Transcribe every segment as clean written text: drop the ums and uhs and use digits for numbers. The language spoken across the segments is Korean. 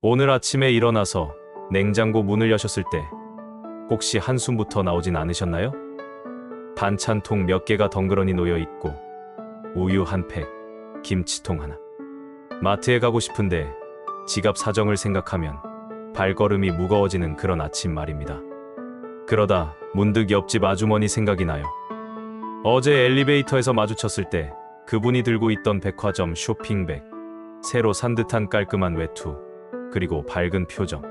오늘 아침에 일어나서 냉장고 문을 여셨을 때 혹시 한숨부터 나오진 않으셨나요? 반찬통 몇 개가 덩그러니 놓여 있고 우유 한 팩, 김치통 하나. 마트에 가고 싶은데 지갑 사정을 생각하면 발걸음이 무거워지는 그런 아침 말입니다. 그러다 문득 옆집 아주머니 생각이 나요. 어제 엘리베이터에서 마주쳤을 때 그분이 들고 있던 백화점 쇼핑백, 새로 산 듯한 깔끔한 외투, 그리고 밝은 표정.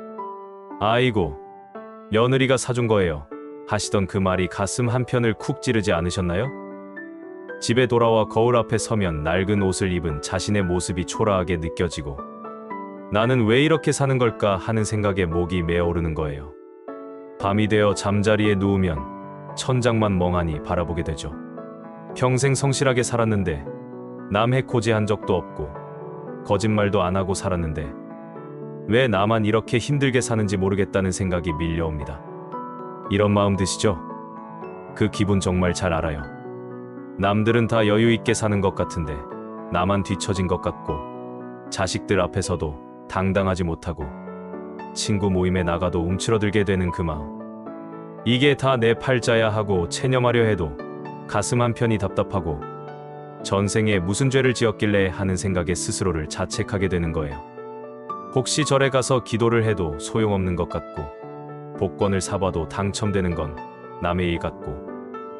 아이고, 며느리가 사준 거예요 하시던 그 말이 가슴 한편을 쿡 찌르지 않으셨나요? 집에 돌아와 거울 앞에 서면 낡은 옷을 입은 자신의 모습이 초라하게 느껴지고 나는 왜 이렇게 사는 걸까 하는 생각에 목이 메어오르는 거예요. 밤이 되어 잠자리에 누우면 천장만 멍하니 바라보게 되죠. 평생 성실하게 살았는데 남 해코지한 적도 없고 거짓말도 안 하고 살았는데 왜 나만 이렇게 힘들게 사는지 모르겠다는 생각이 밀려옵니다. 이런 마음 드시죠? 그 기분 정말 잘 알아요. 남들은 다 여유 있게 사는 것 같은데 나만 뒤처진 것 같고 자식들 앞에서도 당당하지 못하고 친구 모임에 나가도 움츠러들게 되는 그 마음. 이게 다 내 팔자야 하고 체념하려 해도 가슴 한편이 답답하고 전생에 무슨 죄를 지었길래 하는 생각에 스스로를 자책하게 되는 거예요. 혹시 절에 가서 기도를 해도 소용없는 것 같고 복권을 사봐도 당첨되는 건 남의 일 같고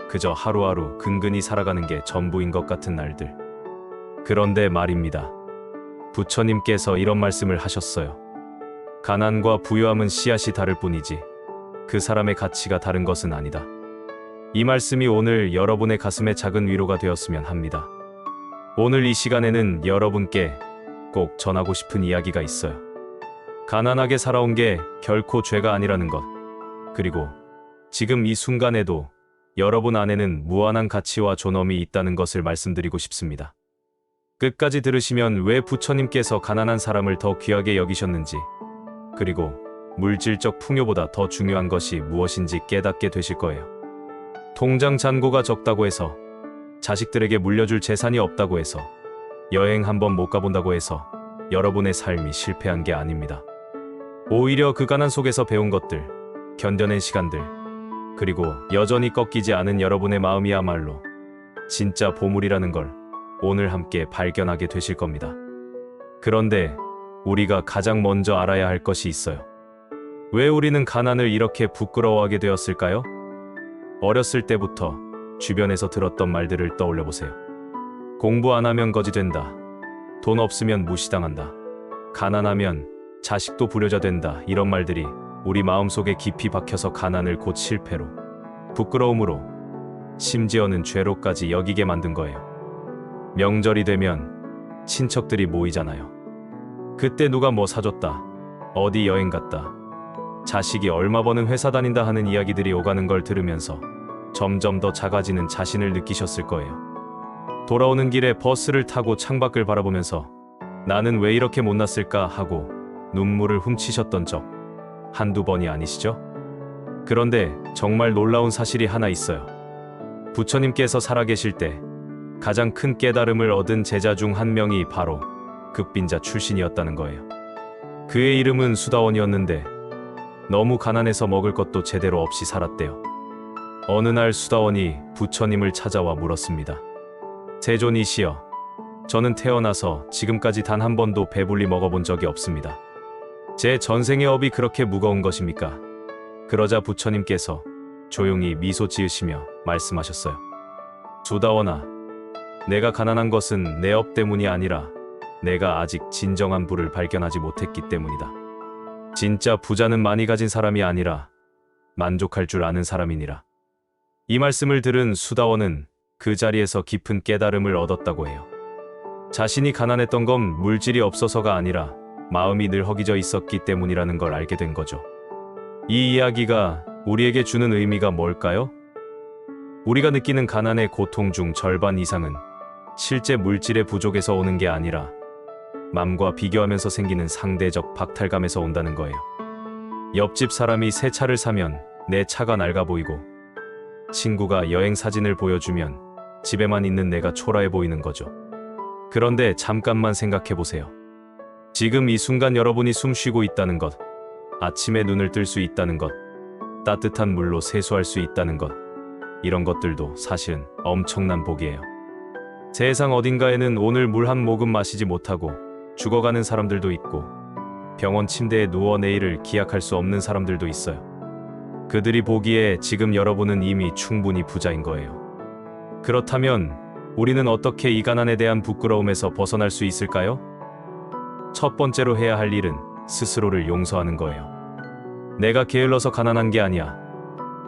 그저 하루하루 근근히 살아가는 게 전부인 것 같은 날들. 그런데 말입니다. 부처님께서 이런 말씀을 하셨어요. 가난과 부유함은 씨앗이 다를 뿐이지 그 사람의 가치가 다른 것은 아니다. 이 말씀이 오늘 여러분의 가슴에 작은 위로가 되었으면 합니다. 오늘 이 시간에는 여러분께 꼭 전하고 싶은 이야기가 있어요. 가난하게 살아온 게 결코 죄가 아니라는 것. 그리고 지금 이 순간에도 여러분 안에는 무한한 가치와 존엄이 있다는 것을 말씀드리고 싶습니다. 끝까지 들으시면 왜 부처님께서 가난한 사람을 더 귀하게 여기셨는지, 그리고 물질적 풍요보다 더 중요한 것이 무엇인지 깨닫게 되실 거예요. 통장 잔고가 적다고 해서, 자식들에게 물려줄 재산이 없다고 해서, 여행 한번 못 가본다고 해서 여러분의 삶이 실패한 게 아닙니다. 오히려 그 가난 속에서 배운 것들, 견뎌낸 시간들, 그리고 여전히 꺾이지 않은 여러분의 마음이야말로 진짜 보물이라는 걸 오늘 함께 발견하게 되실 겁니다. 그런데 우리가 가장 먼저 알아야 할 것이 있어요. 왜 우리는 가난을 이렇게 부끄러워하게 되었을까요? 어렸을 때부터 주변에서 들었던 말들을 떠올려 보세요. 공부 안 하면 거지 된다. 돈 없으면 무시당한다. 가난하면 자식도 불효자 된다. 이런 말들이 우리 마음속에 깊이 박혀서 가난을 곧 실패로, 부끄러움으로, 심지어는 죄로까지 여기게 만든 거예요. 명절이 되면 친척들이 모이잖아요. 그때 누가 뭐 사줬다, 어디 여행 갔다, 자식이 얼마 버는 회사 다닌다 하는 이야기들이 오가는 걸 들으면서 점점 더 작아지는 자신을 느끼셨을 거예요. 돌아오는 길에 버스를 타고 창밖을 바라보면서 나는 왜 이렇게 못났을까 하고 눈물을 훔치셨던 적 한두 번이 아니시죠? 그런데 정말 놀라운 사실이 하나 있어요. 부처님께서 살아계실 때 가장 큰 깨달음을 얻은 제자 중 한 명이 바로 극빈자 출신이었다는 거예요. 그의 이름은 수다원이었는데 너무 가난해서 먹을 것도 제대로 없이 살았대요. 어느 날 수다원이 부처님을 찾아와 물었습니다. 세존이시여, 저는 태어나서 지금까지 단 한 번도 배불리 먹어본 적이 없습니다. 제 전생의 업이 그렇게 무거운 것입니까? 그러자 부처님께서 조용히 미소 지으시며 말씀하셨어요. 수다원아, 내가 가난한 것은 내 업 때문이 아니라 내가 아직 진정한 부를 발견하지 못했기 때문이다. 진짜 부자는 많이 가진 사람이 아니라 만족할 줄 아는 사람이니라. 이 말씀을 들은 수다원은 그 자리에서 깊은 깨달음을 얻었다고 해요. 자신이 가난했던 건 물질이 없어서가 아니라 마음이 늘 허기져 있었기 때문이라는 걸 알게 된 거죠. 이 이야기가 우리에게 주는 의미가 뭘까요? 우리가 느끼는 가난의 고통 중 절반 이상은 실제 물질의 부족에서 오는 게 아니라 남과 비교하면서 생기는 상대적 박탈감에서 온다는 거예요. 옆집 사람이 새 차를 사면 내 차가 낡아 보이고, 친구가 여행 사진을 보여주면 집에만 있는 내가 초라해 보이는 거죠. 그런데 잠깐만 생각해 보세요. 지금 이 순간 여러분이 숨 쉬고 있다는 것, 아침에 눈을 뜰 수 있다는 것, 따뜻한 물로 세수할 수 있다는 것, 이런 것들도 사실은 엄청난 복이에요. 세상 어딘가에는 오늘 물 한 모금 마시지 못하고 죽어가는 사람들도 있고, 병원 침대에 누워 내일을 기약할 수 없는 사람들도 있어요. 그들이 보기에 지금 여러분은 이미 충분히 부자인 거예요. 그렇다면 우리는 어떻게 이 가난에 대한 부끄러움에서 벗어날 수 있을까요? 첫 번째로 해야 할 일은 스스로를 용서하는 거예요. 내가 게을러서 가난한 게 아니야.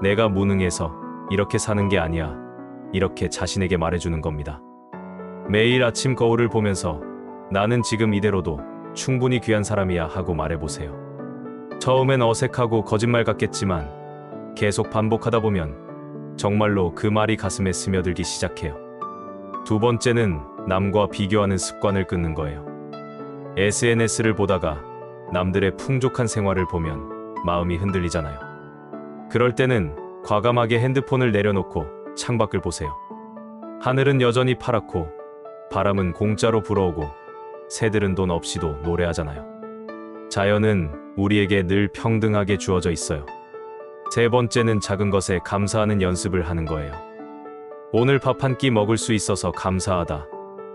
내가 무능해서 이렇게 사는 게 아니야. 이렇게 자신에게 말해주는 겁니다. 매일 아침 거울을 보면서 나는 지금 이대로도 충분히 귀한 사람이야 하고 말해보세요. 처음엔 어색하고 거짓말 같겠지만 계속 반복하다 보면 정말로 그 말이 가슴에 스며들기 시작해요. 두 번째는 남과 비교하는 습관을 끊는 거예요. SNS를 보다가 남들의 풍족한 생활을 보면 마음이 흔들리잖아요. 그럴 때는 과감하게 핸드폰을 내려놓고 창밖을 보세요. 하늘은 여전히 파랗고 바람은 공짜로 불어오고 새들은 돈 없이도 노래하잖아요. 자연은 우리에게 늘 평등하게 주어져 있어요. 세 번째는 작은 것에 감사하는 연습을 하는 거예요. 오늘 밥 한 끼 먹을 수 있어서 감사하다.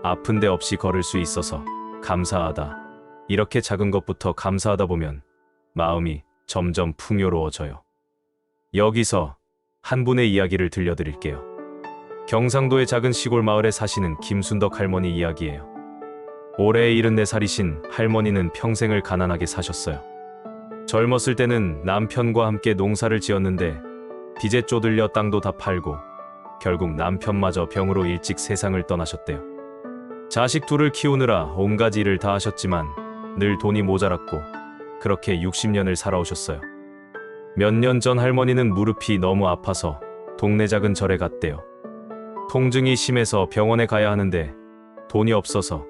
아픈 데 없이 걸을 수 있어서 감사하다. 이렇게 작은 것부터 감사하다 보면 마음이 점점 풍요로워져요. 여기서 한 분의 이야기를 들려드릴게요. 경상도의 작은 시골 마을에 사시는 김순덕 할머니 이야기예요. 올해 74살이신 할머니는 평생을 가난하게 사셨어요. 젊었을 때는 남편과 함께 농사를 지었는데 빚에 쪼들려 땅도 다 팔고 결국 남편마저 병으로 일찍 세상을 떠나셨대요. 자식 둘을 키우느라 온갖 일을 다 하셨지만 늘 돈이 모자랐고 그렇게 60년을 살아오셨어요. 몇 년 전 할머니는 무릎이 너무 아파서 동네 작은 절에 갔대요. 통증이 심해서 병원에 가야 하는데 돈이 없어서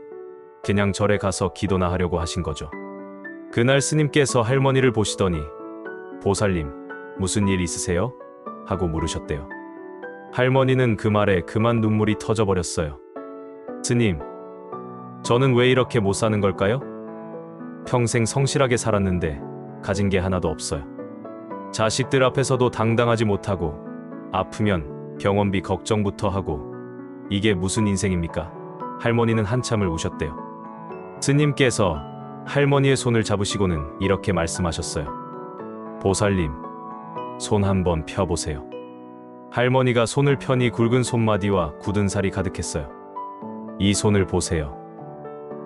그냥 절에 가서 기도나 하려고 하신 거죠. 그날 스님께서 할머니를 보시더니 보살님, 무슨 일 있으세요? 하고 물으셨대요. 할머니는 그 말에 그만 눈물이 터져버렸어요. 스님, 저는 왜 이렇게 못 사는 걸까요? 평생 성실하게 살았는데 가진 게 하나도 없어요. 자식들 앞에서도 당당하지 못하고 아프면 병원비 걱정부터 하고 이게 무슨 인생입니까? 할머니는 한참을 우셨대요. 스님께서 할머니의 손을 잡으시고는 이렇게 말씀하셨어요. 보살님, 손 한번 펴보세요. 할머니가 손을 펴니 굵은 손마디와 굳은 살이 가득했어요. 이 손을 보세요.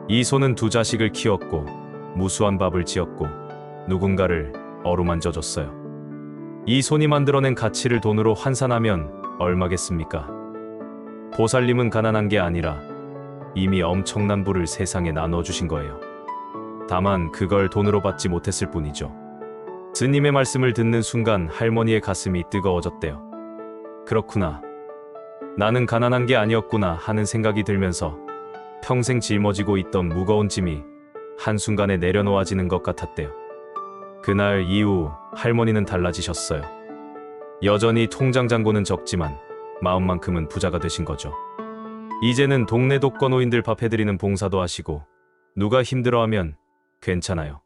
이 손은 두 자식을 키웠고 무수한 밥을 지었고 누군가를 어루만져 줬어요. 이 손이 만들어낸 가치를 돈으로 환산하면 얼마겠습니까? 보살님은 가난한 게 아니라 이미 엄청난 부를 세상에 나눠주신 거예요. 다만 그걸 돈으로 받지 못했을 뿐이죠. 스님의 말씀을 듣는 순간 할머니의 가슴이 뜨거워졌대요. 그렇구나. 나는 가난한 게 아니었구나 하는 생각이 들면서 평생 짊어지고 있던 무거운 짐이 한순간에 내려놓아지는 것 같았대요. 그날 이후 할머니는 달라지셨어요. 여전히 통장 잔고는 적지만 마음만큼은 부자가 되신 거죠. 이제는 동네 독거노인들 밥 해드리는 봉사도 하시고 누가 힘들어하면 괜찮아요.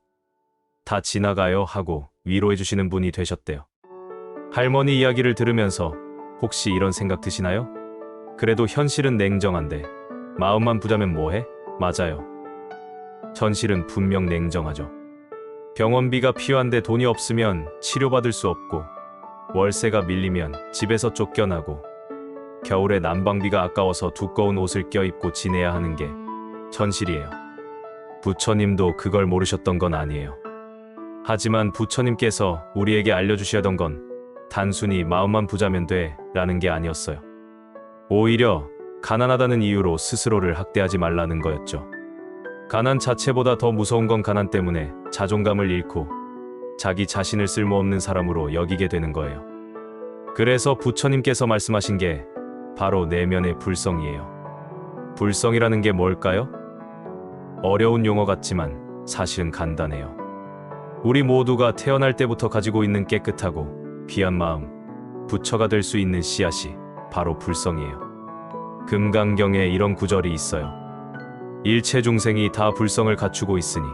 다 지나가요 하고 위로해주시는 분이 되셨대요. 할머니 이야기를 들으면서 혹시 이런 생각 드시나요? 그래도 현실은 냉정한데 마음만 부자면 뭐해? 맞아요. 현실은 분명 냉정하죠. 병원비가 필요한데 돈이 없으면 치료받을 수 없고 월세가 밀리면 집에서 쫓겨나고 겨울에 난방비가 아까워서 두꺼운 옷을 껴입고 지내야 하는 게 현실이에요. 부처님도 그걸 모르셨던 건 아니에요. 하지만 부처님께서 우리에게 알려주셔던 건 단순히 마음만 부자면 돼 라는 게 아니었어요. 오히려 가난하다는 이유로 스스로를 학대하지 말라는 거였죠. 가난 자체보다 더 무서운 건 가난 때문에 자존감을 잃고 자기 자신을 쓸모없는 사람으로 여기게 되는 거예요. 그래서 부처님께서 말씀하신 게 바로 내면의 불성이에요. 불성이라는 게 뭘까요? 어려운 용어 같지만 사실은 간단해요. 우리 모두가 태어날 때부터 가지고 있는 깨끗하고 귀한 마음, 부처가 될 수 있는 씨앗이 바로 불성이에요. 금강경에 이런 구절이 있어요. 일체 중생이 다 불성을 갖추고 있으니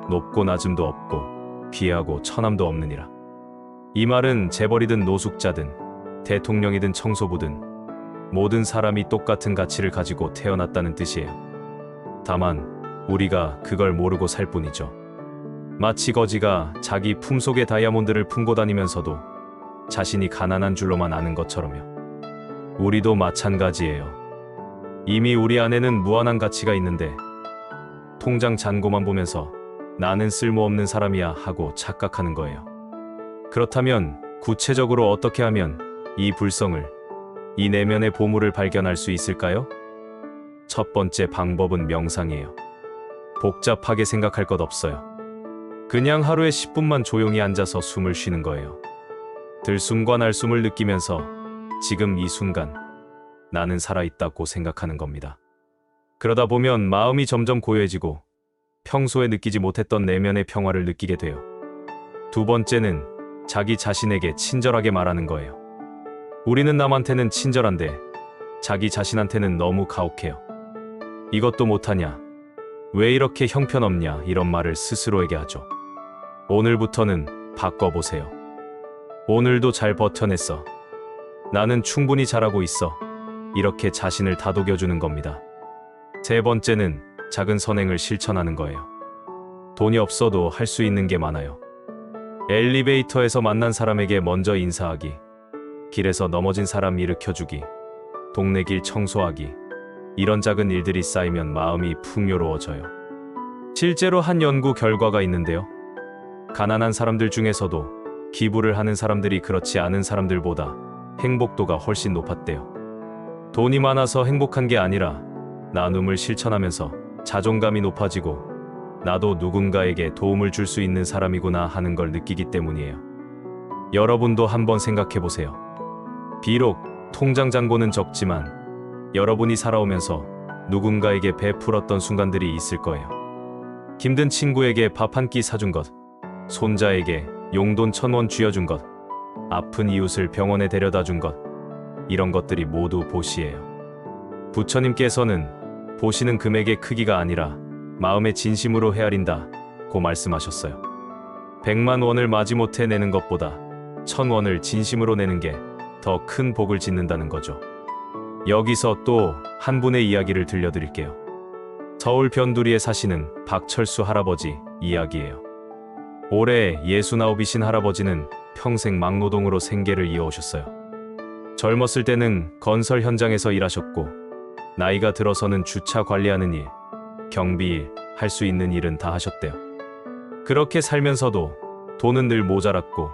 높고 낮음도 없고 비하고 천함도 없느니라. 이 말은 재벌이든 노숙자든 대통령이든 청소부든 모든 사람이 똑같은 가치를 가지고 태어났다는 뜻이에요. 다만 우리가 그걸 모르고 살 뿐이죠. 마치 거지가 자기 품속에 다이아몬드를 품고 다니면서도 자신이 가난한 줄로만 아는 것처럼요. 우리도 마찬가지예요. 이미 우리 안에는 무한한 가치가 있는데 통장 잔고만 보면서 나는 쓸모없는 사람이야 하고 착각하는 거예요. 그렇다면 구체적으로 어떻게 하면 이 불성을, 이 내면의 보물을 발견할 수 있을까요? 첫 번째 방법은 명상이에요. 복잡하게 생각할 것 없어요. 그냥 하루에 10분만 조용히 앉아서 숨을 쉬는 거예요. 들숨과 날숨을 느끼면서 지금 이 순간 나는 살아있다고 생각하는 겁니다. 그러다 보면 마음이 점점 고요해지고 평소에 느끼지 못했던 내면의 평화를 느끼게 돼요. 두 번째는 자기 자신에게 친절하게 말하는 거예요. 우리는 남한테는 친절한데 자기 자신한테는 너무 가혹해요. 이것도 못하냐? 왜 이렇게 형편없냐? 이런 말을 스스로에게 하죠. 오늘부터는 바꿔보세요. 오늘도 잘 버텨냈어. 나는 충분히 잘하고 있어. 이렇게 자신을 다독여주는 겁니다. 세 번째는 작은 선행을 실천하는 거예요. 돈이 없어도 할 수 있는 게 많아요. 엘리베이터에서 만난 사람에게 먼저 인사하기, 길에서 넘어진 사람 일으켜주기, 동네 길 청소하기, 이런 작은 일들이 쌓이면 마음이 풍요로워져요. 실제로 한 연구 결과가 있는데요. 가난한 사람들 중에서도 기부를 하는 사람들이 그렇지 않은 사람들보다 행복도가 훨씬 높았대요. 돈이 많아서 행복한 게 아니라 나눔을 실천하면서 자존감이 높아지고 나도 누군가에게 도움을 줄 수 있는 사람이구나 하는 걸 느끼기 때문이에요. 여러분도 한번 생각해 보세요. 비록 통장 잔고는 적지만 여러분이 살아오면서 누군가에게 베풀었던 순간들이 있을 거예요. 힘든 친구에게 밥 한 끼 사준 것, 손자에게 용돈 1,000원 쥐어준 것, 아픈 이웃을 병원에 데려다 준 것, 이런 것들이 모두 보시예요. 부처님께서는 보시는 금액의 크기가 아니라 마음의 진심으로 헤아린다고 말씀하셨어요. 100만 원을 마지못해 내는 것보다 1,000원을 진심으로 내는 게 더 큰 복을 짓는다는 거죠. 여기서 또 한 분의 이야기를 들려드릴게요. 서울 변두리에 사시는 박철수 할아버지 이야기예요. 올해 69이신 할아버지는 평생 막노동으로 생계를 이어오셨어요. 젊었을 때는 건설 현장에서 일하셨고 나이가 들어서는 주차 관리하는 일, 경비일, 할 수 있는 일은 다 하셨대요. 그렇게 살면서도 돈은 늘 모자랐고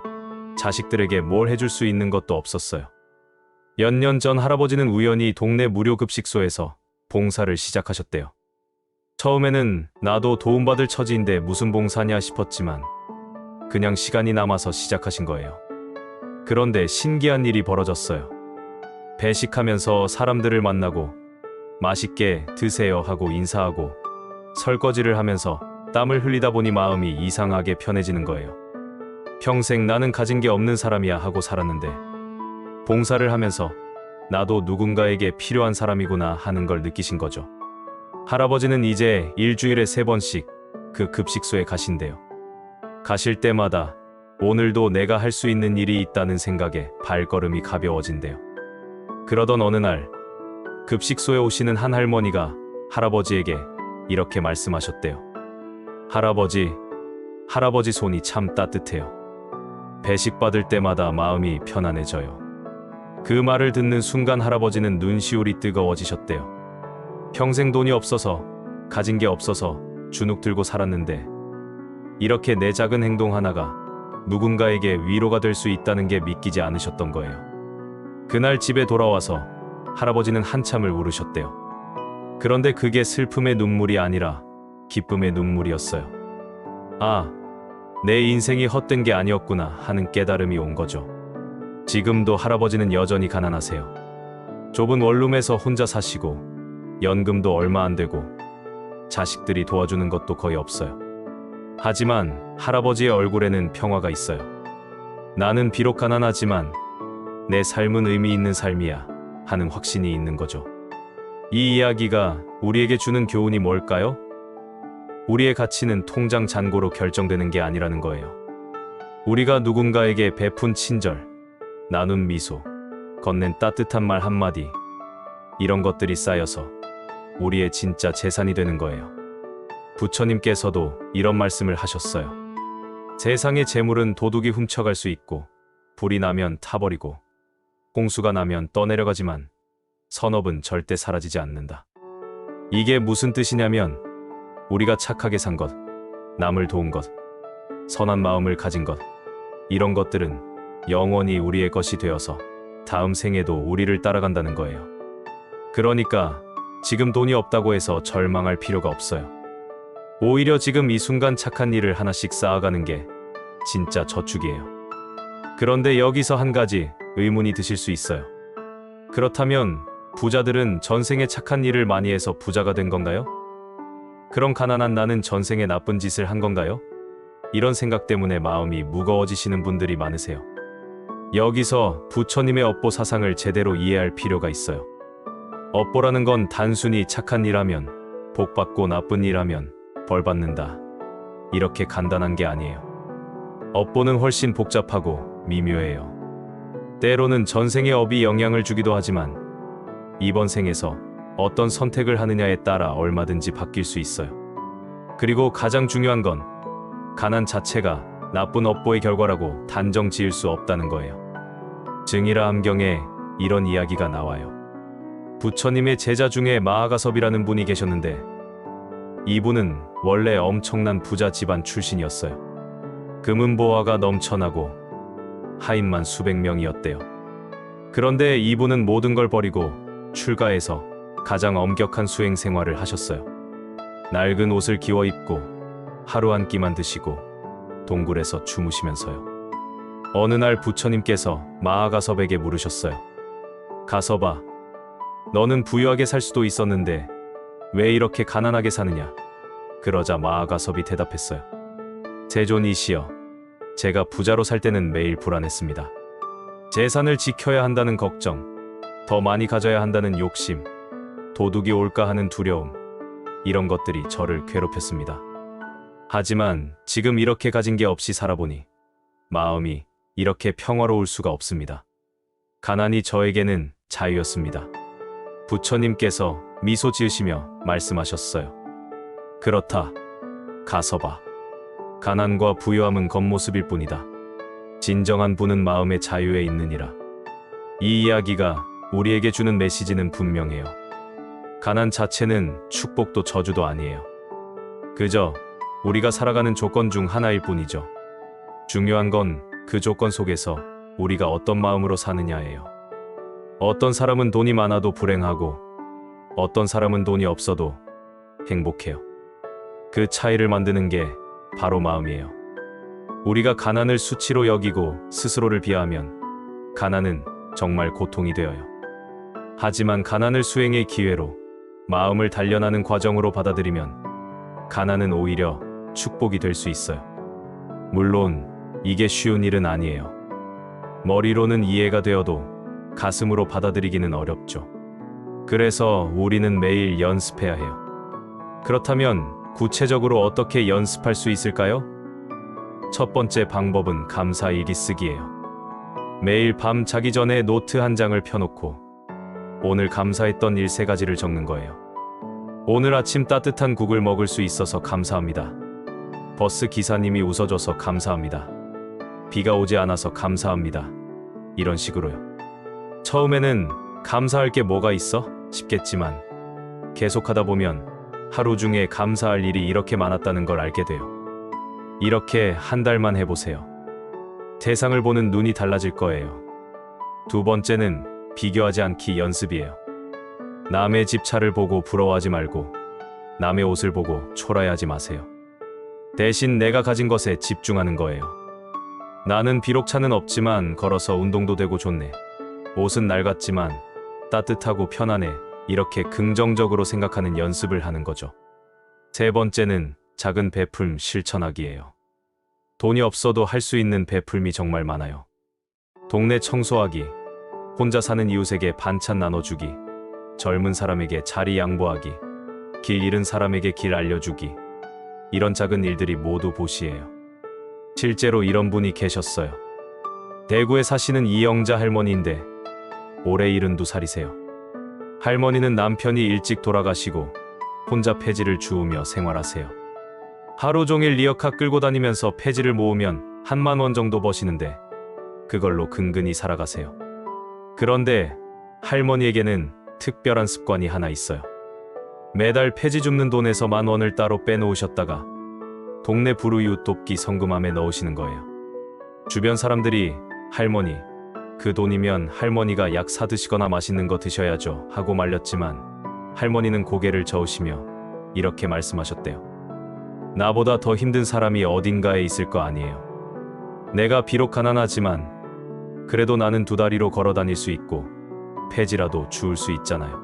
자식들에게 뭘 해줄 수 있는 것도 없었어요. 몇 년 전 할아버지는 우연히 동네 무료급식소에서 봉사를 시작하셨대요. 처음에는 나도 도움받을 처지인데 무슨 봉사냐 싶었지만 그냥 시간이 남아서 시작하신 거예요. 그런데 신기한 일이 벌어졌어요. 배식하면서 사람들을 만나고 맛있게 드세요 하고 인사하고 설거지를 하면서 땀을 흘리다 보니 마음이 이상하게 편해지는 거예요. 평생 나는 가진 게 없는 사람이야 하고 살았는데 봉사를 하면서 나도 누군가에게 필요한 사람이구나 하는 걸 느끼신 거죠. 할아버지는 이제 일주일에 3번씩 그 급식소에 가신대요. 가실 때마다 오늘도 내가 할 수 있는 일이 있다는 생각에 발걸음이 가벼워진대요. 그러던 어느 날 급식소에 오시는 한 할머니가 할아버지에게 이렇게 말씀하셨대요. 할아버지 손이 참 따뜻해요. 배식 받을 때마다 마음이 편안해져요. 그 말을 듣는 순간 할아버지는 눈시울이 뜨거워지셨대요. 평생 돈이 없어서, 가진 게 없어서 주눅 들고 살았는데 이렇게 내 작은 행동 하나가 누군가에게 위로가 될 수 있다는 게 믿기지 않으셨던 거예요. 그날 집에 돌아와서 할아버지는 한참을 울으셨대요. 그런데 그게 슬픔의 눈물이 아니라 기쁨의 눈물이었어요. 아, 내 인생이 헛된 게 아니었구나 하는 깨달음이 온 거죠. 지금도 할아버지는 여전히 가난하세요. 좁은 원룸에서 혼자 사시고 연금도 얼마 안 되고 자식들이 도와주는 것도 거의 없어요. 하지만 할아버지의 얼굴에는 평화가 있어요. 나는 비록 가난하지만 내 삶은 의미 있는 삶이야 하는 확신이 있는 거죠. 이 이야기가 우리에게 주는 교훈이 뭘까요? 우리의 가치는 통장 잔고로 결정되는 게 아니라는 거예요. 우리가 누군가에게 베푼 친절, 나눈 미소, 건넨 따뜻한 말 한마디, 이런 것들이 쌓여서 우리의 진짜 재산이 되는 거예요. 부처님께서도 이런 말씀을 하셨어요. 세상의 재물은 도둑이 훔쳐갈 수 있고, 불이 나면 타버리고, 홍수가 나면 떠내려가지만 선업은 절대 사라지지 않는다. 이게 무슨 뜻이냐면 우리가 착하게 산 것, 남을 도운 것, 선한 마음을 가진 것, 이런 것들은 영원히 우리의 것이 되어서 다음 생에도 우리를 따라간다는 거예요. 그러니까 지금 돈이 없다고 해서 절망할 필요가 없어요. 오히려 지금 이 순간 착한 일을 하나씩 쌓아가는 게 진짜 저축이에요. 그런데 여기서 한 가지 의문이 드실 수 있어요. 그렇다면 부자들은 전생에 착한 일을 많이 해서 부자가 된 건가요? 그럼 가난한 나는 전생에 나쁜 짓을 한 건가요? 이런 생각 때문에 마음이 무거워지시는 분들이 많으세요. 여기서 부처님의 업보 사상을 제대로 이해할 필요가 있어요. 업보라는 건 단순히 착한 일하면 복 받고 나쁜 일하면 벌 받는다, 이렇게 간단한 게 아니에요. 업보는 훨씬 복잡하고 미묘해요. 때로는 전생의 업이 영향을 주기도 하지만 이번 생에서 어떤 선택을 하느냐에 따라 얼마든지 바뀔 수 있어요. 그리고 가장 중요한 건 가난 자체가 나쁜 업보의 결과라고 단정 지을 수 없다는 거예요. 증이라 함경에 이런 이야기가 나와요. 부처님의 제자 중에 마하가섭이라는 분이 계셨는데 이분은 원래 엄청난 부자 집안 출신이었어요. 금은보화가 넘쳐나고 하인만 수백 명이었대요. 그런데 이분은 모든 걸 버리고 출가해서 가장 엄격한 수행 생활을 하셨어요. 낡은 옷을 끼워 입고 하루 한 끼만 드시고 동굴에서 주무시면서요. 어느 날 부처님께서 마하가섭에게 물으셨어요. 가섭아, 너는 부유하게 살 수도 있었는데 왜 이렇게 가난하게 사느냐? 그러자 마하가섭이 대답했어요. 세존이시여, 제가 부자로 살 때는 매일 불안했습니다. 재산을 지켜야 한다는 걱정, 더 많이 가져야 한다는 욕심, 도둑이 올까 하는 두려움, 이런 것들이 저를 괴롭혔습니다. 하지만 지금 이렇게 가진 게 없이 살아보니 마음이 이렇게 평화로울 수가 없습니다. 가난이 저에게는 자유였습니다. 부처님께서 미소 지으시며 말씀하셨어요. 그렇다, 가섭아. 가난과 부유함은 겉모습일 뿐이다. 진정한 부는 마음의 자유에 있느니라. 이 이야기가 우리에게 주는 메시지는 분명해요. 가난 자체는 축복도 저주도 아니에요. 그저 우리가 살아가는 조건 중 하나일 뿐이죠. 중요한 건 그 조건 속에서 우리가 어떤 마음으로 사느냐예요. 어떤 사람은 돈이 많아도 불행하고 어떤 사람은 돈이 없어도 행복해요. 그 차이를 만드는 게 바로 마음이에요. 우리가 가난을 수치로 여기고 스스로를 비하하면 가난은 정말 고통이 되어요. 하지만 가난을 수행의 기회로 마음을 단련하는 과정으로 받아들이면 가난은 오히려 축복이 될 수 있어요. 물론 이게 쉬운 일은 아니에요. 머리로는 이해가 되어도 가슴으로 받아들이기는 어렵죠. 그래서 우리는 매일 연습해야 해요. 그렇다면 구체적으로 어떻게 연습할 수 있을까요? 첫 번째 방법은 감사 일기 쓰기예요. 매일 밤 자기 전에 노트 한 장을 펴놓고 오늘 감사했던 일 3가지를 적는 거예요. 오늘 아침 따뜻한 국을 먹을 수 있어서 감사합니다. 버스 기사님이 웃어줘서 감사합니다. 비가 오지 않아서 감사합니다. 이런 식으로요. 처음에는 감사할 게 뭐가 있어? 싶겠지만 계속하다 보면 하루 중에 감사할 일이 이렇게 많았다는 걸 알게 돼요. 이렇게 한 달만 해보세요. 세상을 보는 눈이 달라질 거예요. 두 번째는 비교하지 않기 연습이에요. 남의 집 차를 보고 부러워하지 말고 남의 옷을 보고 초라해하지 마세요. 대신 내가 가진 것에 집중하는 거예요. 나는 비록 차는 없지만 걸어서 운동도 되고 좋네. 옷은 낡았지만 따뜻하고 편하네. 이렇게 긍정적으로 생각하는 연습을 하는 거죠. 세 번째는 작은 베풀 실천하기예요. 돈이 없어도 할 수 있는 베풀미 정말 많아요. 동네 청소하기, 혼자 사는 이웃에게 반찬 나눠주기, 젊은 사람에게 자리 양보하기, 길 잃은 사람에게 길 알려주기, 이런 작은 일들이 모두 보시예요. 실제로 이런 분이 계셨어요. 대구에 사시는 이영자 할머니인데 올해 72살이세요. 할머니는 남편이 일찍 돌아가시고 혼자 폐지를 주우며 생활하세요. 하루 종일 리어카 끌고 다니면서 폐지를 모으면 1만 원 정도 버시는데 그걸로 근근히 살아가세요. 그런데 할머니에게는 특별한 습관이 하나 있어요. 매달 폐지 줍는 돈에서 1만 원을 따로 빼놓으셨다가 동네 불우이웃 돕기 성금함에 넣으시는 거예요. 주변 사람들이 할머니, 그 돈이면 할머니가 약 사드시거나 맛있는 거 드셔야죠 하고 말렸지만 할머니는 고개를 저으시며 이렇게 말씀하셨대요. 나보다 더 힘든 사람이 어딘가에 있을 거 아니에요. 내가 비록 가난하지만 그래도 나는 2다리로 걸어 다닐 수 있고 폐지라도 주울 수 있잖아요.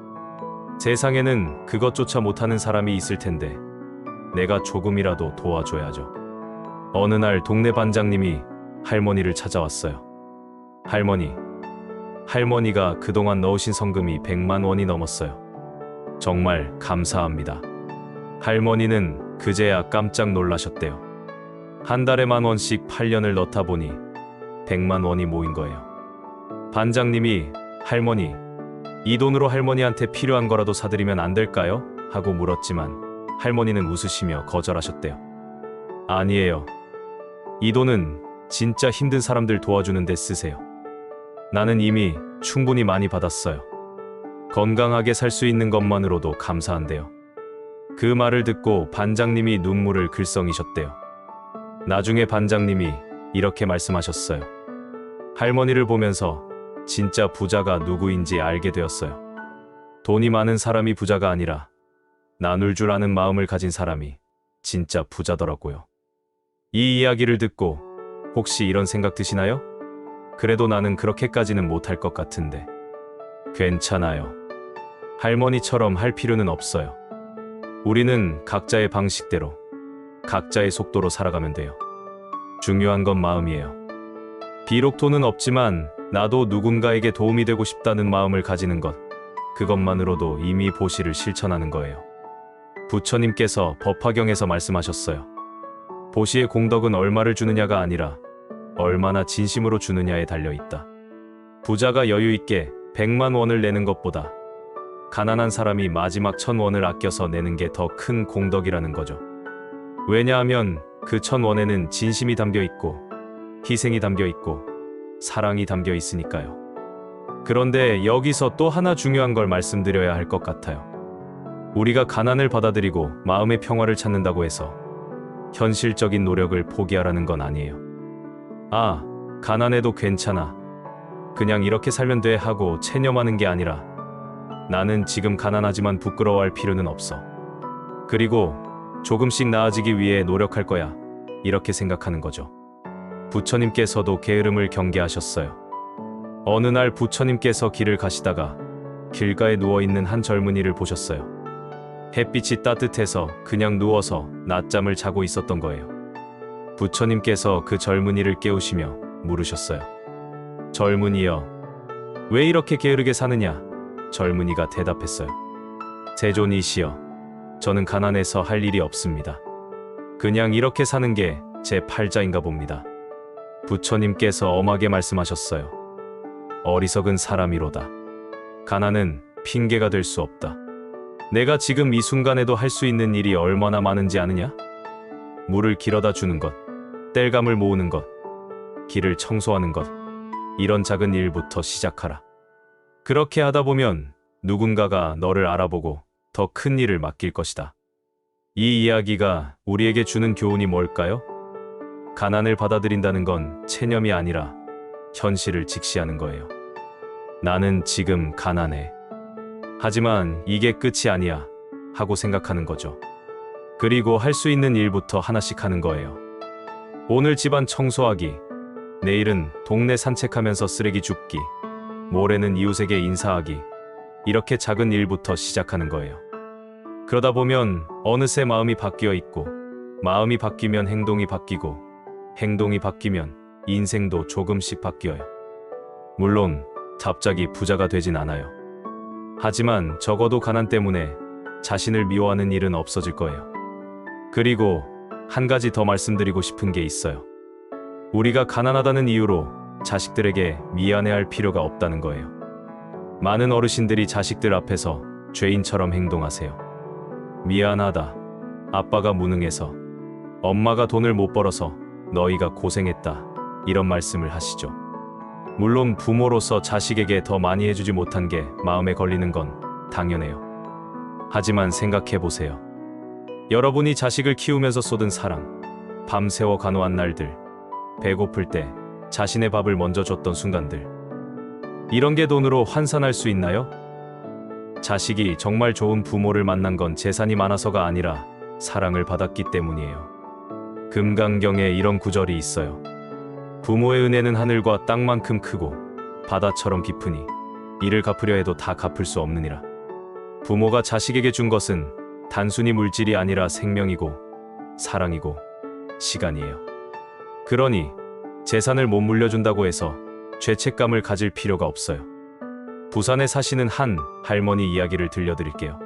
세상에는 그것조차 못하는 사람이 있을 텐데 내가 조금이라도 도와줘야죠. 어느 날 동네 반장님이 할머니를 찾아왔어요. 할머니가 그동안 넣으신 성금이 100만 원이 넘었어요. 정말 감사합니다. 할머니는 그제야 깜짝 놀라셨대요. 한 달에 1만 원씩 8년을 넣다 보니 100만 원이 모인 거예요. 반장님이 할머니, 이 돈으로 할머니한테 필요한 거라도 사드리면 안 될까요? 하고 물었지만 할머니는 웃으시며 거절하셨대요. 아니에요. 이 돈은 진짜 힘든 사람들 도와주는 데 쓰세요. 나는 이미 충분히 많이 받았어요. 건강하게 살 수 있는 것만으로도 감사한데요. 그 말을 듣고 반장님이 눈물을 글썽이셨대요. 나중에 반장님이 이렇게 말씀하셨어요. 할머니를 보면서 진짜 부자가 누구인지 알게 되었어요. 돈이 많은 사람이 부자가 아니라 나눌 줄 아는 마음을 가진 사람이 진짜 부자더라고요. 이 이야기를 듣고 혹시 이런 생각 드시나요? 그래도 나는 그렇게까지는 못할 것 같은데. 괜찮아요. 할머니처럼 할 필요는 없어요. 우리는 각자의 방식대로, 각자의 속도로 살아가면 돼요. 중요한 건 마음이에요. 비록 돈은 없지만 나도 누군가에게 도움이 되고 싶다는 마음을 가지는 것, 그것만으로도 이미 보시를 실천하는 거예요. 부처님께서 법화경에서 말씀하셨어요. 보시의 공덕은 얼마를 주느냐가 아니라 얼마나 진심으로 주느냐에 달려있다. 부자가 여유있게 100만 원을 내는 것보다 가난한 사람이 마지막 1000원을 아껴서 내는 게 더 큰 공덕이라는 거죠. 왜냐하면 그 1000원에는 진심이 담겨있고 희생이 담겨있고 사랑이 담겨 있으니까요. 그런데 여기서 또 하나 중요한 걸 말씀드려야 할 것 같아요. 우리가 가난을 받아들이고 마음의 평화를 찾는다고 해서 현실적인 노력을 포기하라는 건 아니에요. 아, 가난해도 괜찮아. 그냥 이렇게 살면 돼 하고 체념하는 게 아니라 나는 지금 가난하지만 부끄러워할 필요는 없어. 그리고 조금씩 나아지기 위해 노력할 거야. 이렇게 생각하는 거죠. 부처님께서도 게으름을 경계하셨어요. 어느 날 부처님께서 길을 가시다가 길가에 누워있는 한 젊은이를 보셨어요. 햇빛이 따뜻해서 그냥 누워서 낮잠을 자고 있었던 거예요. 부처님께서 그 젊은이를 깨우시며 물으셨어요. 젊은이여, 왜 이렇게 게으르게 사느냐? 젊은이가 대답했어요. 세존이시여, 저는 가난해서 할 일이 없습니다. 그냥 이렇게 사는 게 제 팔자인가 봅니다. 부처님께서 엄하게 말씀하셨어요. 어리석은 사람이로다. 가난은 핑계가 될 수 없다. 내가 지금 이 순간에도 할 수 있는 일이 얼마나 많은지 아느냐? 물을 길어다 주는 것, 땔감을 모으는 것, 길을 청소하는 것, 이런 작은 일부터 시작하라. 그렇게 하다 보면 누군가가 너를 알아보고 더 큰 일을 맡길 것이다. 이 이야기가 우리에게 주는 교훈이 뭘까요? 가난을 받아들인다는 건 체념이 아니라 현실을 직시하는 거예요. 나는 지금 가난해. 하지만 이게 끝이 아니야 하고 생각하는 거죠. 그리고 할 수 있는 일부터 하나씩 하는 거예요. 오늘 집안 청소하기, 내일은 동네 산책하면서 쓰레기 줍기, 모레는 이웃에게 인사하기, 이렇게 작은 일부터 시작하는 거예요. 그러다 보면 어느새 마음이 바뀌어 있고, 마음이 바뀌면 행동이 바뀌고, 행동이 바뀌면 인생도 조금씩 바뀌어요. 물론 갑자기 부자가 되진 않아요. 하지만 적어도 가난 때문에 자신을 미워하는 일은 없어질 거예요. 그리고 한 가지 더 말씀드리고 싶은 게 있어요. 우리가 가난하다는 이유로 자식들에게 미안해할 필요가 없다는 거예요. 많은 어르신들이 자식들 앞에서 죄인처럼 행동하세요. 미안하다. 아빠가 무능해서, 엄마가 돈을 못 벌어서 너희가 고생했다. 이런 말씀을 하시죠. 물론 부모로서 자식에게 더 많이 해주지 못한 게 마음에 걸리는 건 당연해요. 하지만 생각해 보세요. 여러분이 자식을 키우면서 쏟은 사랑, 밤새워 간호한 날들, 배고플 때 자신의 밥을 먼저 줬던 순간들, 이런 게 돈으로 환산할 수 있나요? 자식이 정말 좋은 부모를 만난 건 재산이 많아서가 아니라 사랑을 받았기 때문이에요. 금강경에 이런 구절이 있어요. 부모의 은혜는 하늘과 땅만큼 크고 바다처럼 깊으니 이를 갚으려 해도 다 갚을 수 없느니라. 부모가 자식에게 준 것은 단순히 물질이 아니라 생명이고 사랑이고 시간이에요. 그러니 재산을 못 물려준다고 해서 죄책감을 가질 필요가 없어요. 부산에 사시는 한 할머니 이야기를 들려드릴게요.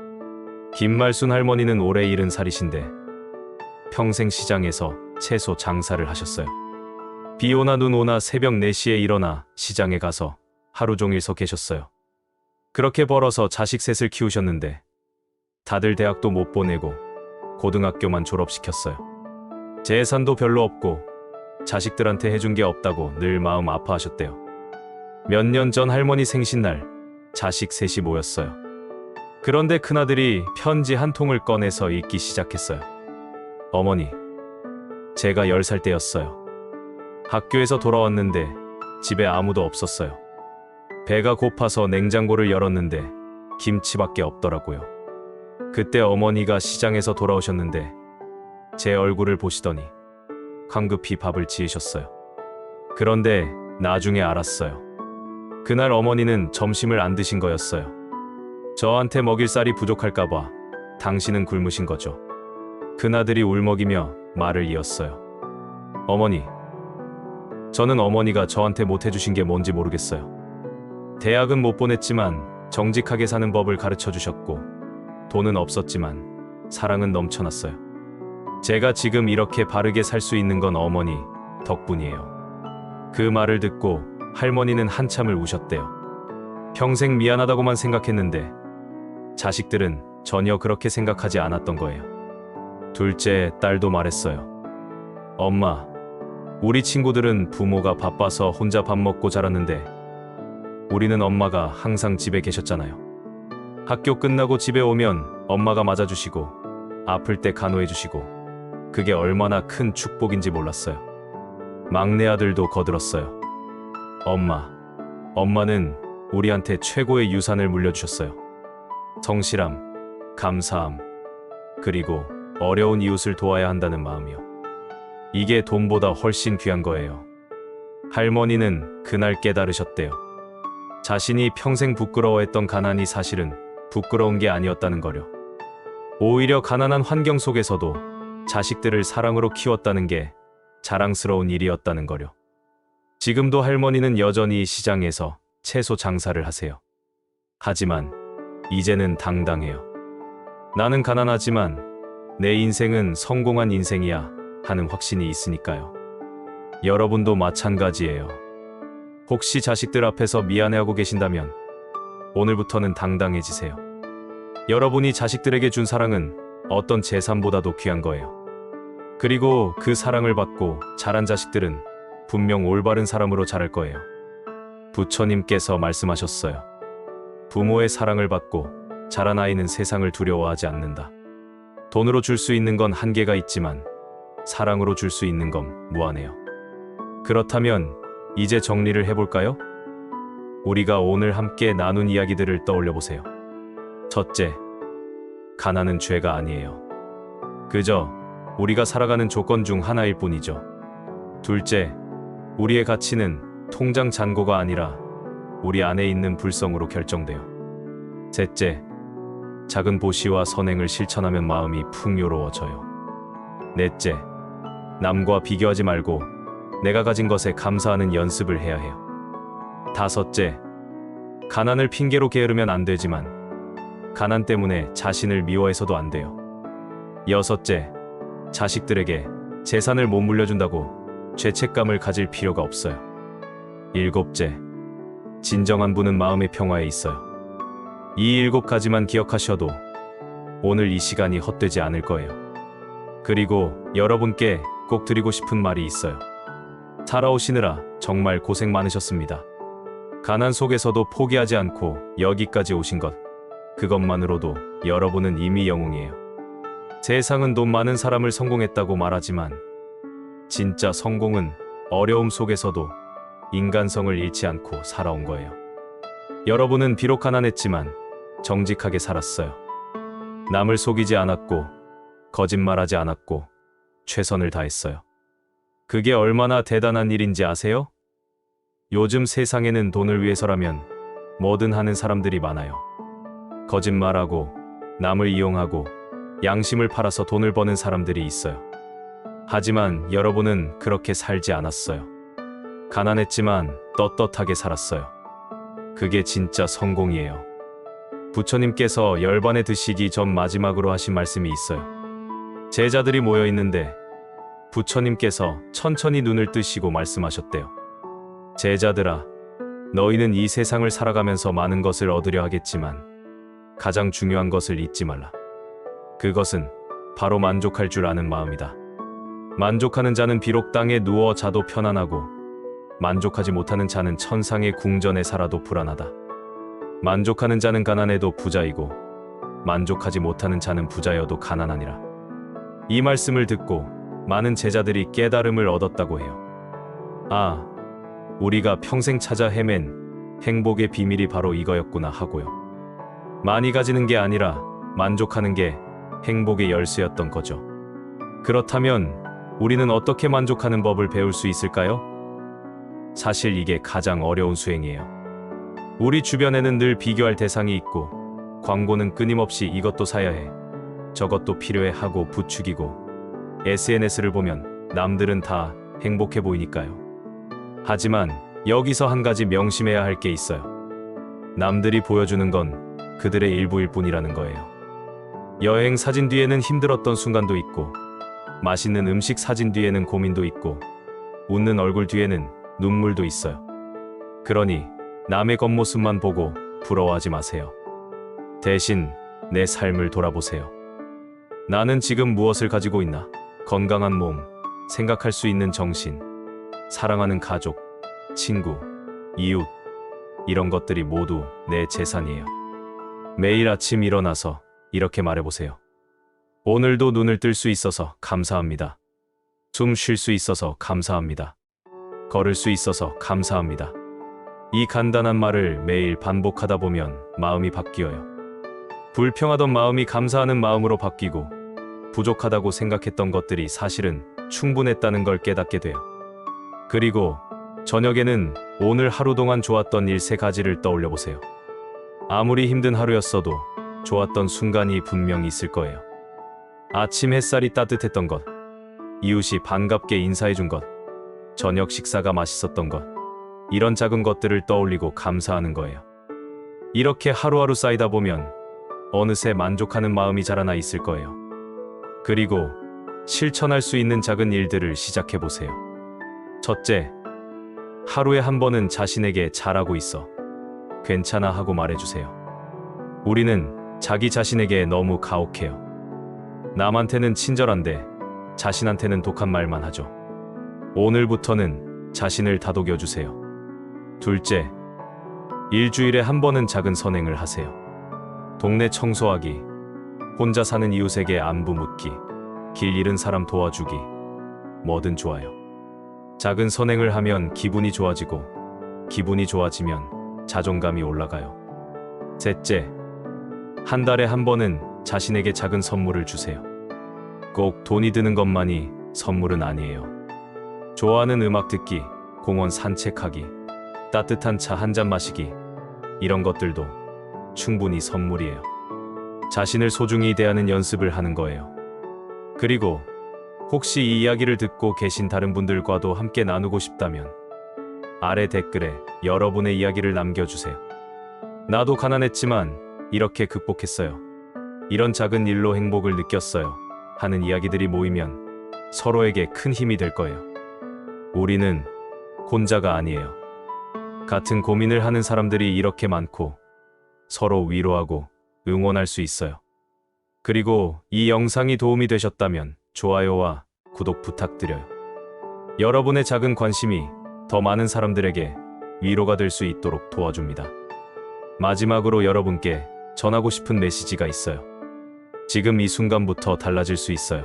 김말순 할머니는 올해 70살이신데 평생 시장에서 채소 장사를 하셨어요. 비 오나 눈 오나 새벽 4시에 일어나 시장에 가서 하루 종일 서 계셨어요. 그렇게 벌어서 자식 셋을 키우셨는데 다들 대학도 못 보내고 고등학교만 졸업시켰어요. 재산도 별로 없고 자식들한테 해준 게 없다고 늘 마음 아파하셨대요. 몇 년 전 할머니 생신날 자식 셋이 모였어요. 그런데 큰아들이 편지 한 통을 꺼내서 읽기 시작했어요. 어머니, 제가 10살 때였어요. 학교에서 돌아왔는데 집에 아무도 없었어요. 배가 고파서 냉장고를 열었는데 김치밖에 없더라고요. 그때 어머니가 시장에서 돌아오셨는데 제 얼굴을 보시더니 황급히 밥을 지으셨어요. 그런데 나중에 알았어요. 그날 어머니는 점심을 안 드신 거였어요. 저한테 먹일 쌀이 부족할까봐 당신은 굶으신 거죠. 큰아들이 울먹이며 말을 이었어요. 어머니, 저는 어머니가 저한테 못 해주신 게 뭔지 모르겠어요. 대학은 못 보냈지만 정직하게 사는 법을 가르쳐 주셨고 돈은 없었지만 사랑은 넘쳐났어요. 제가 지금 이렇게 바르게 살 수 있는 건 어머니 덕분이에요. 그 말을 듣고 할머니는 한참을 우셨대요. 평생 미안하다고만 생각했는데 자식들은 전혀 그렇게 생각하지 않았던 거예요. 둘째 딸도 말했어요. 엄마, 우리 친구들은 부모가 바빠서 혼자 밥 먹고 자랐는데 우리는 엄마가 항상 집에 계셨잖아요. 학교 끝나고 집에 오면 엄마가 맞아주시고 아플 때 간호해주시고 그게 얼마나 큰 축복인지 몰랐어요. 막내 아들도 거들었어요. 엄마는 우리한테 최고의 유산을 물려주셨어요. 성실함, 감사함, 그리고 어려운 이웃을 도와야 한다는 마음이요. 이게 돈보다 훨씬 귀한 거예요. 할머니는 그날 깨달으셨대요. 자신이 평생 부끄러워했던 가난이 사실은 부끄러운 게 아니었다는 거려. 오히려 가난한 환경 속에서도 자식들을 사랑으로 키웠다는 게 자랑스러운 일이었다는 거려. 지금도 할머니는 여전히 시장에서 채소 장사를 하세요. 하지만 이제는 당당해요. 나는 가난하지만 내 인생은 성공한 인생이야 하는 확신이 있으니까요. 여러분도 마찬가지예요. 혹시 자식들 앞에서 미안해하고 계신다면 오늘부터는 당당해지세요. 여러분이 자식들에게 준 사랑은 어떤 재산보다도 귀한 거예요. 그리고 그 사랑을 받고 자란 자식들은 분명 올바른 사람으로 자랄 거예요. 부처님께서 말씀하셨어요. 부모의 사랑을 받고 자란 아이는 세상을 두려워하지 않는다. 돈으로 줄 수 있는 건 한계가 있지만 사랑으로 줄 수 있는 건 무한해요. 그렇다면 이제 정리를 해볼까요? 우리가 오늘 함께 나눈 이야기들을 떠올려 보세요. 첫째, 가난은 죄가 아니에요. 그저 우리가 살아가는 조건 중 하나일 뿐이죠. 둘째, 우리의 가치는 통장 잔고가 아니라 우리 안에 있는 불성으로 결정돼요. 셋째, 작은 보시와 선행을 실천하면 마음이 풍요로워져요. 넷째, 남과 비교하지 말고 내가 가진 것에 감사하는 연습을 해야 해요. 다섯째, 가난을 핑계로 게으르면 안 되지만 가난 때문에 자신을 미워해서도 안 돼요. 여섯째, 자식들에게 재산을 못 물려준다고 죄책감을 가질 필요가 없어요. 일곱째, 진정한 부는 마음의 평화에 있어요. 이 7가지만 기억하셔도 오늘 이 시간이 헛되지 않을 거예요. 그리고 여러분께 꼭 드리고 싶은 말이 있어요. 살아오시느라 정말 고생 많으셨습니다. 가난 속에서도 포기하지 않고 여기까지 오신 것, 그것만으로도 여러분은 이미 영웅이에요. 세상은 돈 많은 사람을 성공했다고 말하지만 진짜 성공은 어려움 속에서도 인간성을 잃지 않고 살아온 거예요. 여러분은 비록 가난했지만 정직하게 살았어요. 남을 속이지 않았고 거짓말하지 않았고 최선을 다했어요. 그게 얼마나 대단한 일인지 아세요? 요즘 세상에는 돈을 위해서라면 뭐든 하는 사람들이 많아요. 거짓말하고 남을 이용하고 양심을 팔아서 돈을 버는 사람들이 있어요. 하지만 여러분은 그렇게 살지 않았어요. 가난했지만 떳떳하게 살았어요. 그게 진짜 성공이에요. 부처님께서 열반에 드시기 전 마지막으로 하신 말씀이 있어요. 제자들이 모여 있는데 부처님께서 천천히 눈을 뜨시고 말씀하셨대요. 제자들아, 너희는 이 세상을 살아가면서 많은 것을 얻으려 하겠지만 가장 중요한 것을 잊지 말라. 그것은 바로 만족할 줄 아는 마음이다. 만족하는 자는 비록 땅에 누워 자도 편안하고 만족하지 못하는 자는 천상의 궁전에 살아도 불안하다. 만족하는 자는 가난해도 부자이고 만족하지 못하는 자는 부자여도 가난하니라. 이 말씀을 듣고 많은 제자들이 깨달음을 얻었다고 해요. 아, 우리가 평생 찾아 헤맨 행복의 비밀이 바로 이거였구나 하고요. 많이 가지는 게 아니라 만족하는 게 행복의 열쇠였던 거죠. 그렇다면 우리는 어떻게 만족하는 법을 배울 수 있을까요? 사실 이게 가장 어려운 수행이에요. 우리 주변에는 늘 비교할 대상이 있고 광고는 끊임없이 이것도 사야 해, 저것도 필요해 하고 부추기고 SNS를 보면 남들은 다 행복해 보이니까요. 하지만 여기서 한 가지 명심해야 할 게 있어요. 남들이 보여주는 건 그들의 일부일 뿐이라는 거예요. 여행 사진 뒤에는 힘들었던 순간도 있고 맛있는 음식 사진 뒤에는 고민도 있고 웃는 얼굴 뒤에는 눈물도 있어요. 그러니 남의 겉모습만 보고 부러워하지 마세요. 대신 내 삶을 돌아보세요. 나는 지금 무엇을 가지고 있나? 건강한 몸, 생각할 수 있는 정신, 사랑하는 가족, 친구, 이웃, 이런 것들이 모두 내 재산이에요. 매일 아침 일어나서 이렇게 말해보세요. 오늘도 눈을 뜰 수 있어서 감사합니다. 숨 쉴 수 있어서 감사합니다. 걸을 수 있어서 감사합니다. 이 간단한 말을 매일 반복하다 보면 마음이 바뀌어요. 불평하던 마음이 감사하는 마음으로 바뀌고 부족하다고 생각했던 것들이 사실은 충분했다는 걸 깨닫게 돼요. 그리고 저녁에는 오늘 하루 동안 좋았던 일 3가지를 떠올려 보세요. 아무리 힘든 하루였어도 좋았던 순간이 분명히 있을 거예요. 아침 햇살이 따뜻했던 것, 이웃이 반갑게 인사해준 것, 저녁 식사가 맛있었던 것, 이런 작은 것들을 떠올리고 감사하는 거예요. 이렇게 하루하루 쌓이다 보면 어느새 만족하는 마음이 자라나 있을 거예요. 그리고 실천할 수 있는 작은 일들을 시작해 보세요. 첫째, 하루에 한 번은 자신에게 잘하고 있어, 괜찮아 하고 말해주세요. 우리는 자기 자신에게 너무 가혹해요. 남한테는 친절한데 자신한테는 독한 말만 하죠. 오늘부터는 자신을 다독여주세요. 둘째, 일주일에 한 번은 작은 선행을 하세요. 동네 청소하기, 혼자 사는 이웃에게 안부 묻기, 길 잃은 사람 도와주기, 뭐든 좋아요. 작은 선행을 하면 기분이 좋아지고 기분이 좋아지면 자존감이 올라가요. 셋째, 한 달에 한 번은 자신에게 작은 선물을 주세요. 꼭 돈이 드는 것만이 선물은 아니에요. 좋아하는 음악 듣기, 공원 산책하기, 따뜻한 차 한 잔 마시기, 이런 것들도 충분히 선물이에요. 자신을 소중히 대하는 연습을 하는 거예요. 그리고 혹시 이 이야기를 듣고 계신 다른 분들과도 함께 나누고 싶다면 아래 댓글에 여러분의 이야기를 남겨주세요. 나도 가난했지만 이렇게 극복했어요, 이런 작은 일로 행복을 느꼈어요 하는 이야기들이 모이면 서로에게 큰 힘이 될 거예요. 우리는 혼자가 아니에요. 같은 고민을 하는 사람들이 이렇게 많고 서로 위로하고 응원할 수 있어요. 그리고 이 영상이 도움이 되셨다면 좋아요와 구독 부탁드려요. 여러분의 작은 관심이 더 많은 사람들에게 위로가 될 수 있도록 도와줍니다. 마지막으로 여러분께 전하고 싶은 메시지가 있어요. 지금 이 순간부터 달라질 수 있어요.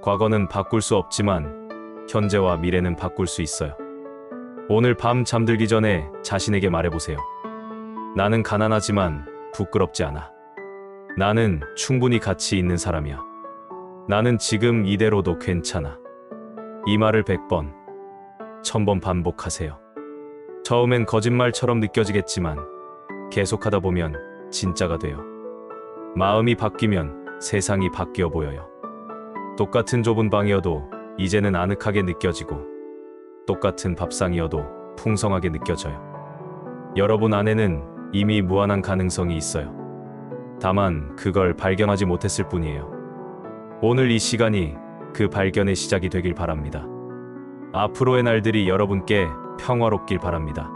과거는 바꿀 수 없지만 현재와 미래는 바꿀 수 있어요. 오늘 밤 잠들기 전에 자신에게 말해보세요. 나는 가난하지만 부끄럽지 않아. 나는 충분히 가치 있는 사람이야. 나는 지금 이대로도 괜찮아. 이 말을 100번, 1000번 반복하세요. 처음엔 거짓말처럼 느껴지겠지만 계속하다 보면 진짜가 돼요. 마음이 바뀌면 세상이 바뀌어 보여요. 똑같은 좁은 방이어도 이제는 아늑하게 느껴지고 똑같은 밥상이어도 풍성하게 느껴져요. 여러분 안에는 이미 무한한 가능성이 있어요. 다만 그걸 발견하지 못했을 뿐이에요. 오늘 이 시간이 그 발견의 시작이 되길 바랍니다. 앞으로의 날들이 여러분께 평화롭길 바랍니다.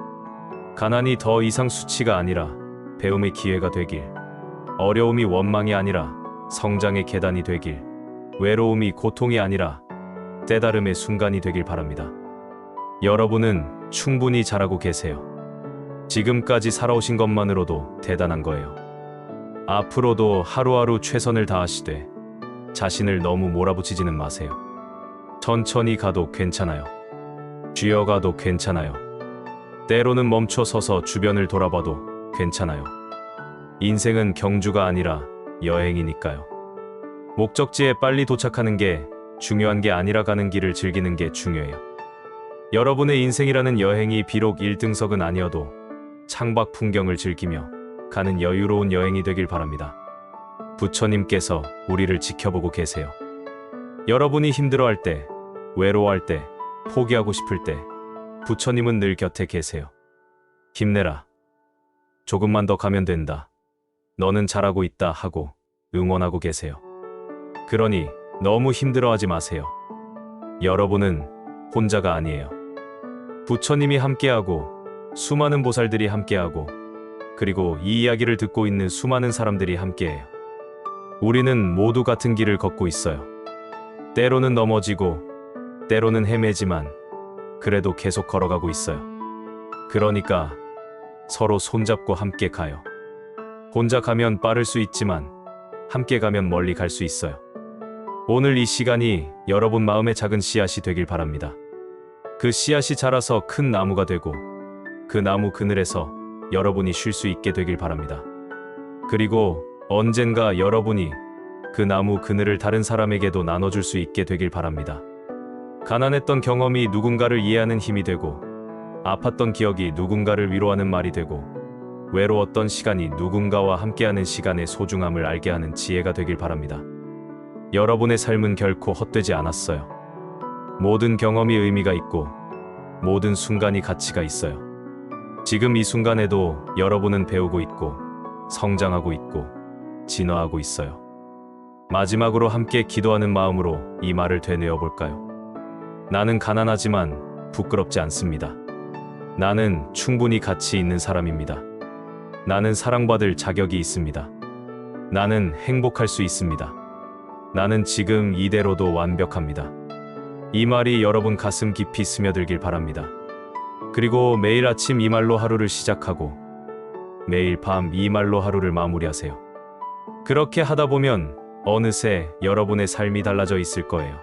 가난이 더 이상 수치가 아니라 배움의 기회가 되길, 어려움이 원망이 아니라 성장의 계단이 되길, 외로움이 고통이 아니라 깨달음의 순간이 되길 바랍니다. 여러분은 충분히 잘하고 계세요. 지금까지 살아오신 것만으로도 대단한 거예요. 앞으로도 하루하루 최선을 다하시되 자신을 너무 몰아붙이지는 마세요. 천천히 가도 괜찮아요. 쥐어가도 괜찮아요. 때로는 멈춰 서서 주변을 돌아봐도 괜찮아요. 인생은 경주가 아니라 여행이니까요. 목적지에 빨리 도착하는 게 중요한 게 아니라 가는 길을 즐기는 게 중요해요. 여러분의 인생이라는 여행이 비록 1등석은 아니어도 창밖 풍경을 즐기며 가는 여유로운 여행이 되길 바랍니다. 부처님께서 우리를 지켜보고 계세요. 여러분이 힘들어할 때, 외로워할 때, 포기하고 싶을 때 부처님은 늘 곁에 계세요. 힘내라. 조금만 더 가면 된다. 너는 잘하고 있다 하고 응원하고 계세요. 그러니 너무 힘들어하지 마세요. 여러분은 혼자가 아니에요. 부처님이 함께하고 수많은 보살들이 함께하고 그리고 이 이야기를 듣고 있는 수많은 사람들이 함께해요. 우리는 모두 같은 길을 걷고 있어요. 때로는 넘어지고 때로는 헤매지만 그래도 계속 걸어가고 있어요. 그러니까 서로 손잡고 함께 가요. 혼자 가면 빠를 수 있지만 함께 가면 멀리 갈 수 있어요. 오늘 이 시간이 여러분 마음의 작은 씨앗이 되길 바랍니다. 그 씨앗이 자라서 큰 나무가 되고 그 나무 그늘에서 여러분이 쉴 수 있게 되길 바랍니다. 그리고 언젠가 여러분이 그 나무 그늘을 다른 사람에게도 나눠줄 수 있게 되길 바랍니다. 가난했던 경험이 누군가를 이해하는 힘이 되고 아팠던 기억이 누군가를 위로하는 말이 되고 외로웠던 시간이 누군가와 함께하는 시간의 소중함을 알게 하는 지혜가 되길 바랍니다. 여러분의 삶은 결코 헛되지 않았어요. 모든 경험이 의미가 있고 모든 순간이 가치가 있어요. 지금 이 순간에도 여러분은 배우고 있고 성장하고 있고 진화하고 있어요. 마지막으로 함께 기도하는 마음으로 이 말을 되뇌어 볼까요? 나는 가난하지만 부끄럽지 않습니다. 나는 충분히 가치 있는 사람입니다. 나는 사랑받을 자격이 있습니다. 나는 행복할 수 있습니다. 나는 지금 이대로도 완벽합니다. 이 말이 여러분 가슴 깊이 스며들길 바랍니다. 그리고 매일 아침 이 말로 하루를 시작하고 매일 밤 이 말로 하루를 마무리하세요. 그렇게 하다 보면 어느새 여러분의 삶이 달라져 있을 거예요.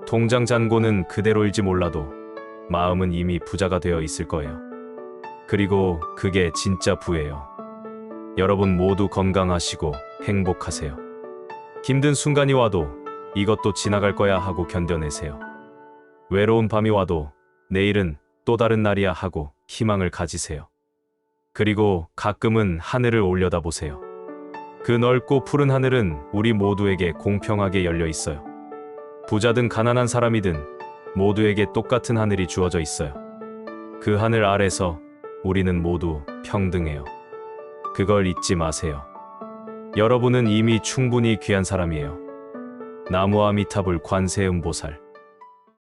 통장 잔고는 그대로일지 몰라도 마음은 이미 부자가 되어 있을 거예요. 그리고 그게 진짜 부예요. 여러분 모두 건강하시고 행복하세요. 힘든 순간이 와도 이것도 지나갈 거야 하고 견뎌내세요. 외로운 밤이 와도 내일은 또 다른 날이야 하고 희망을 가지세요. 그리고 가끔은 하늘을 올려다보세요. 그 넓고 푸른 하늘은 우리 모두에게 공평하게 열려 있어요. 부자든 가난한 사람이든 모두에게 똑같은 하늘이 주어져 있어요. 그 하늘 아래서 우리는 모두 평등해요. 그걸 잊지 마세요. 여러분은 이미 충분히 귀한 사람이에요. 나무아미타불 관세음보살.